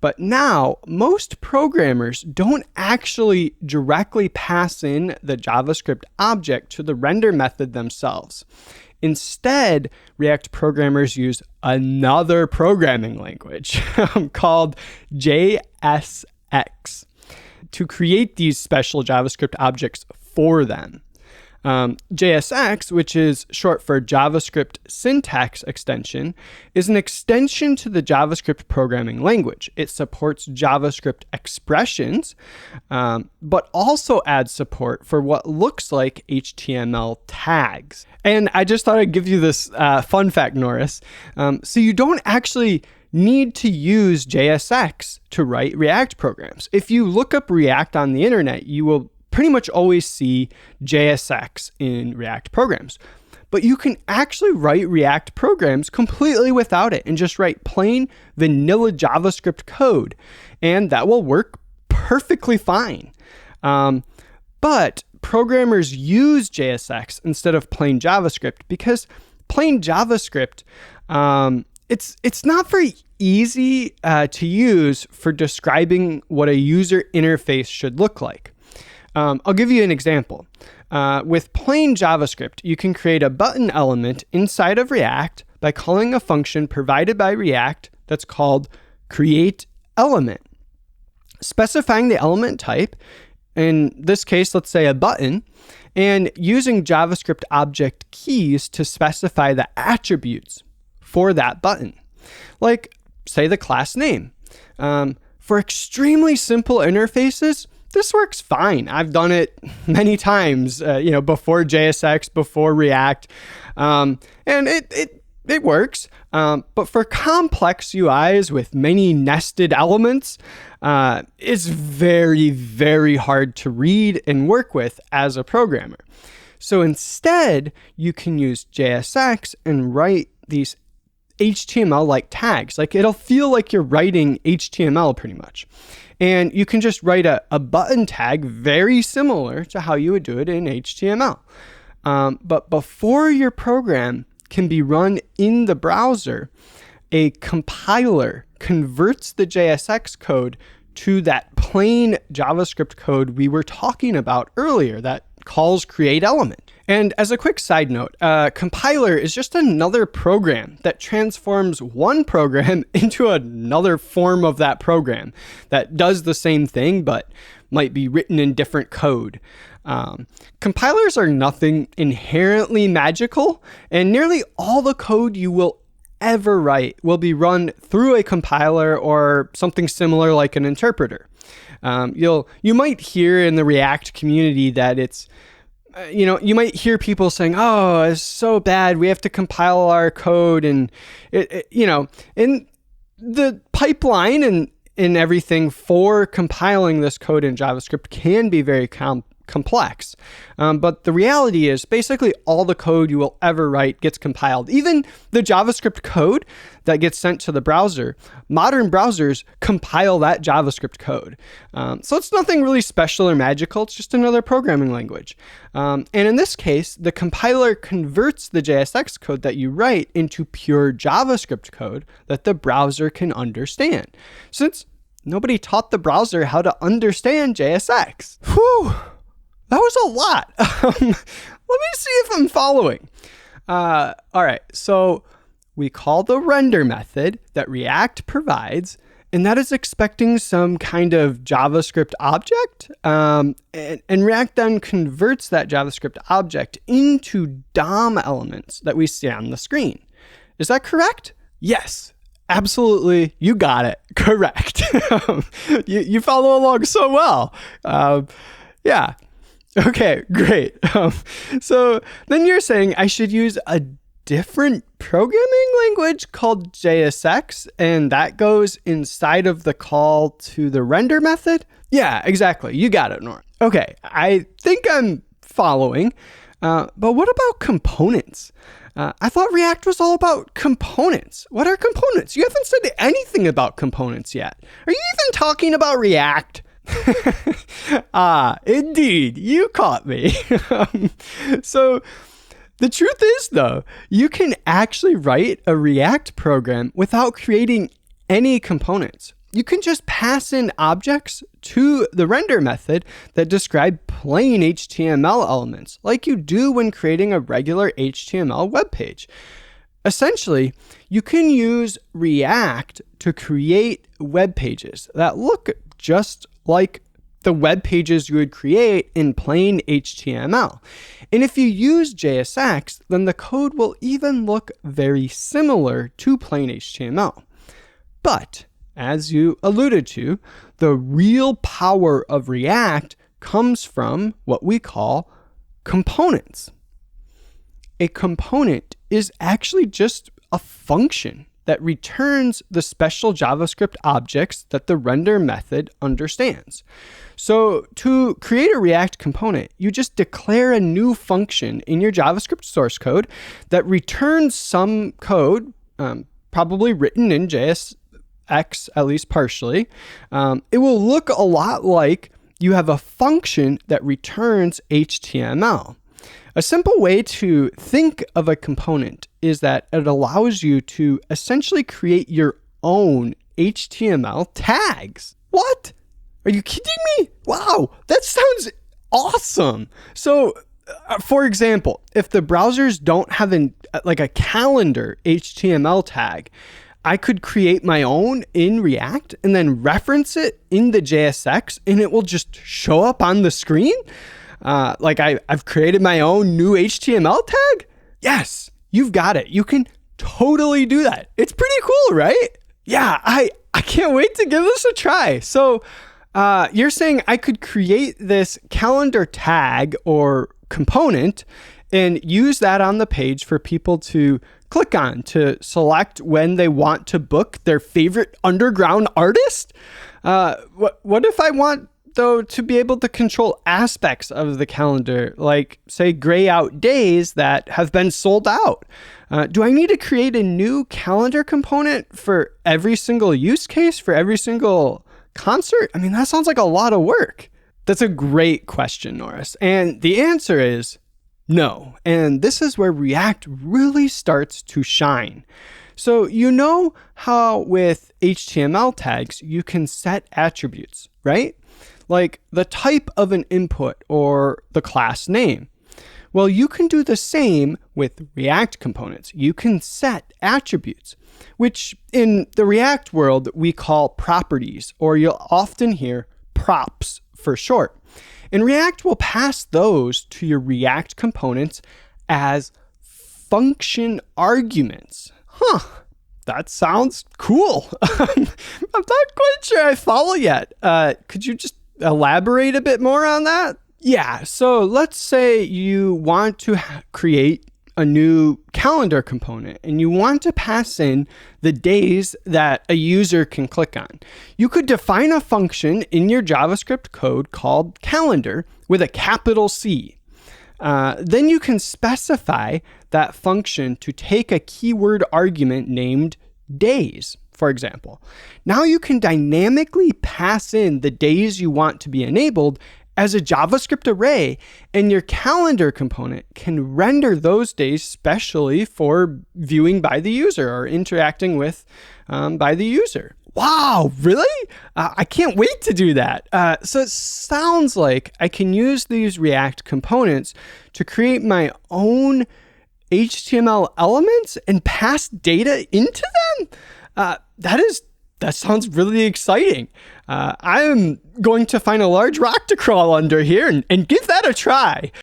But now, most programmers don't actually directly pass in the JavaScript object to the render method themselves. Instead, React programmers use another programming language called JSX to create these special JavaScript objects for them. JSX, which is short for JavaScript Syntax Extension, is an extension to the JavaScript programming language. It supports JavaScript expressions, but also adds support for what looks like HTML tags. And I just thought I'd give you this fun fact, Norris. So you don't actually need to use JSX to write React programs. If you look up React on the internet, you will pretty much always see JSX in React programs. But you can actually write React programs completely without it and just write plain vanilla JavaScript code, and that will work perfectly fine. But programmers use JSX instead of plain JavaScript because plain JavaScript, it's not very easy to use for describing what a user interface should look like. I'll give you an example. With plain JavaScript, you can create a button element inside of React by calling a function provided by React that's called createElement. Specifying the element type, in this case, let's say a button, and using JavaScript object keys to specify the attributes for that button. Like, say, the class name. For extremely simple interfaces, this works fine. I've done it many times, before JSX, before React, and it works. But for complex UIs with many nested elements, it's very, very hard to read and work with as a programmer. So instead, you can use JSX and write these HTML-like tags. Like, it'll feel like you're writing HTML pretty much. And you can just write a button tag very similar to how you would do it in HTML. But before your program can be run in the browser, a compiler converts the JSX code to that plain JavaScript code we were talking about earlier that calls createElement. And as a quick side note, compiler is just another program that transforms one program into another form of that program that does the same thing, but might be written in different code. Compilers are nothing inherently magical, and nearly all the code you will ever write will be run through a compiler or something similar like an interpreter. You might hear in the React community that it's you might hear people saying, "Oh, it's so bad. We have to compile our code," and in the pipeline and everything for compiling this code in JavaScript can be very complex. But the reality is basically all the code you will ever write gets compiled. Even the JavaScript code that gets sent to the browser, modern browsers compile that JavaScript code. So it's nothing really special or magical. It's just another programming language. And in this case, the compiler converts the JSX code that you write into pure JavaScript code that the browser can understand. Since nobody taught the browser how to understand JSX. Whew! That was a lot. Let me see if I'm following. All right, so we call the render method that React provides, and that is expecting some kind of JavaScript object. And React then converts that JavaScript object into DOM elements that we see on the screen. Is that correct? Yes. Absolutely, you got it. Correct. You follow along so well. Yeah. Okay, great. So then you're saying I should use a different programming language called JSX, and that goes inside of the call to the render method? Yeah, exactly. You got it, Nor. Okay, I think I'm following. But what about components? I thought React was all about components. What are components? You haven't said anything about components yet. Are you even talking about React? Indeed, you caught me. So the truth is, though, you can actually write a React program without creating any components. you can just pass in objects to the render method that describe plain HTML elements, like you do when creating a regular HTML web page. Essentially, you can use React to create web pages that look just like the web pages you would create in plain HTML. And if you use JSX, then the code will even look very similar to plain HTML. But as you alluded to, the real power of React comes from what we call components. A component is actually just a function that returns the special JavaScript objects that the render method understands. So to create a React component, you just declare a new function in your JavaScript source code that returns some code, probably written in JSX, at least partially. It will look a lot like you have a function that returns HTML. A simple way to think of a component is that it allows you to essentially create your own HTML tags. What? Are you kidding me? Wow, that sounds awesome. So, for example, if the browsers don't have a calendar HTML tag, I could create my own in React and then reference it in the JSX, and it will just show up on the screen. I've created my own new HTML tag? Yes, you've got it. You can totally do that. It's pretty cool, right? Yeah, I can't wait to give this a try. So you're saying I could create this calendar tag or component and use that on the page for people to click on to select when they want to book their favorite underground artist? What if I want, though, to be able to control aspects of the calendar, like, say, gray out days that have been sold out? Do I need to create a new calendar component for every single use case, for every single concert? I mean, that sounds like a lot of work. That's a great question, Norris. And the answer is no. And this is where React really starts to shine. So you know how with HTML tags, you can set attributes, right? Like the type of an input or the class name. Well, you can do the same with React components. You can set attributes, which in the React world, we call properties, or you'll often hear props for short. And React will pass those to your React components as function arguments. That sounds cool. I'm not quite sure I follow yet. Could you just elaborate a bit more on that? Yeah, so let's say you want to create a new calendar component and you want to pass in the days that a user can click on. You could define a function in your JavaScript code called calendar with a capital C. Then you can specify that function to take a keyword argument named days, for example. Now you can dynamically pass in the days you want to be enabled as a JavaScript array, and your calendar component can render those days specially for viewing by the user or interacting with by the user. Wow, really? I can't wait to do that. So it sounds like I can use these React components to create my own HTML elements and pass data into them? That sounds really exciting. I'm going to find a large rock to crawl under here and give that a try.